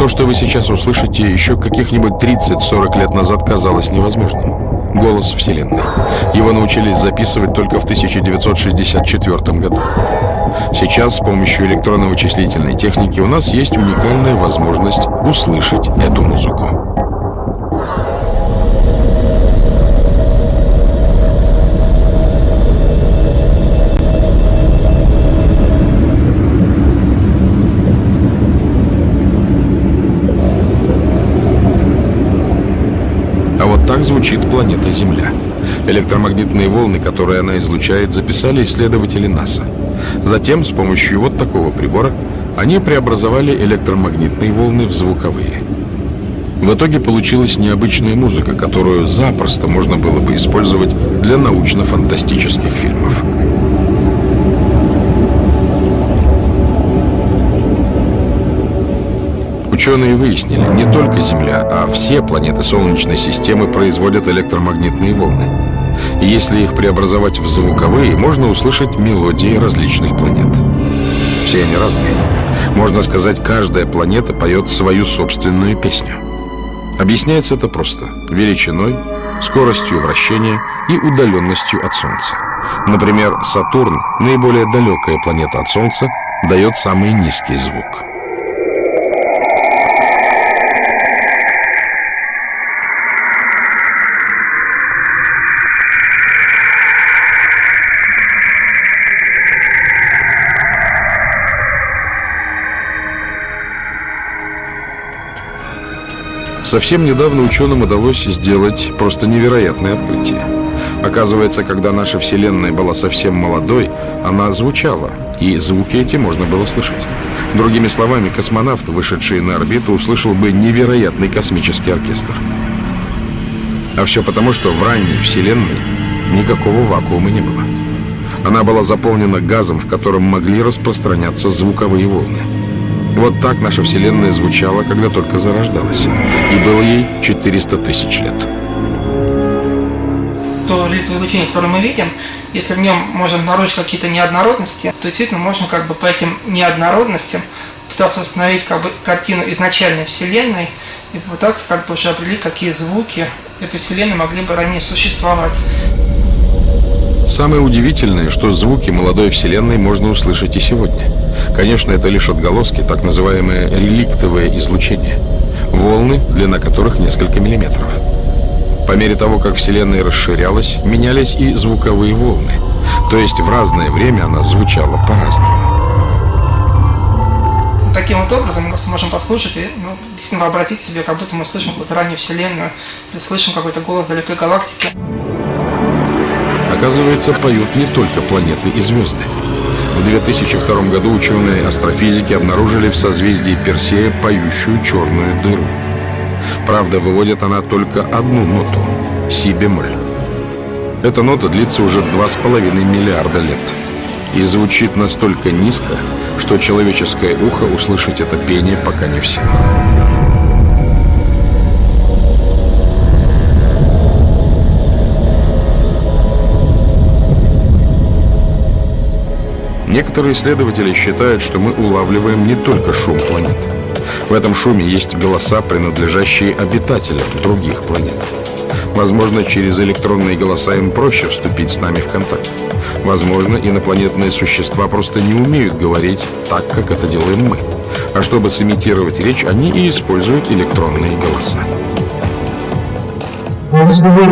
То, что вы сейчас услышите, еще каких-нибудь 30-40 лет назад казалось невозможным. Голос Вселенной. Его научились записывать только в 1964 году. Сейчас с помощью электронно-вычислительной техники у нас есть уникальная возможность услышать эту музыку. Так звучит планета Земля. Электромагнитные волны, которые она излучает, записали исследователи НАСА. Затем, с помощью вот такого прибора, они преобразовали электромагнитные волны в звуковые. В итоге получилась необычная музыка, которую запросто можно было бы использовать для научно-фантастических фильмов. Ученые выяснили, не только Земля, а все планеты Солнечной системы производят электромагнитные волны. И если их преобразовать в звуковые, можно услышать мелодии различных планет. Все они разные. Можно сказать, каждая планета поет свою собственную песню. Объясняется это просто: величиной, скоростью вращения и удаленностью от Солнца. Например, Сатурн, наиболее далекая планета от Солнца, дает самый низкий звук. Совсем недавно ученым удалось сделать просто невероятное открытие. Оказывается, когда наша Вселенная была совсем молодой, она звучала, и звуки эти можно было слышать. Другими словами, космонавт, вышедший на орбиту, услышал бы невероятный космический оркестр. А все потому, что в ранней Вселенной никакого вакуума не было. Она была заполнена газом, в котором могли распространяться звуковые волны. Вот так наша Вселенная звучала, когда только зарождалась. И было ей 400 тысяч лет. То излучение, которое мы видим, если в нем можно обнаружить какие-то неоднородности, то действительно можно по этим неоднородностям пытаться восстановить картину изначальной Вселенной и попытаться уже определить, какие звуки этой Вселенной могли бы ранее существовать. Самое удивительное, что звуки молодой Вселенной можно услышать и сегодня. Конечно, это лишь отголоски, так называемое реликтовое излучение. Волны, длина которых несколько миллиметров. По мере того, как Вселенная расширялась, менялись и звуковые волны. То есть в разное время она звучала по-разному. Таким вот образом мы сможем послушать и действительно вообразить себе, как будто мы слышим какую-то раннюю Вселенную, или слышим какой-то голос далекой галактики. Оказывается, поют не только планеты и звезды. В 2002 году ученые-астрофизики обнаружили в созвездии Персея поющую черную дыру. Правда, выводит она только одну ноту – си-бемоль. Эта нота длится уже 2,5 миллиарда лет. И звучит настолько низко, что человеческое ухо услышать это пение пока не в силах. Некоторые исследователи считают, что мы улавливаем не только шум планет. В этом шуме есть голоса, принадлежащие обитателям других планет. Возможно, через электронные голоса им проще вступить с нами в контакт. Возможно, инопланетные существа просто не умеют говорить так, как это делаем мы. А чтобы сымитировать речь, они и используют электронные голоса. Разговор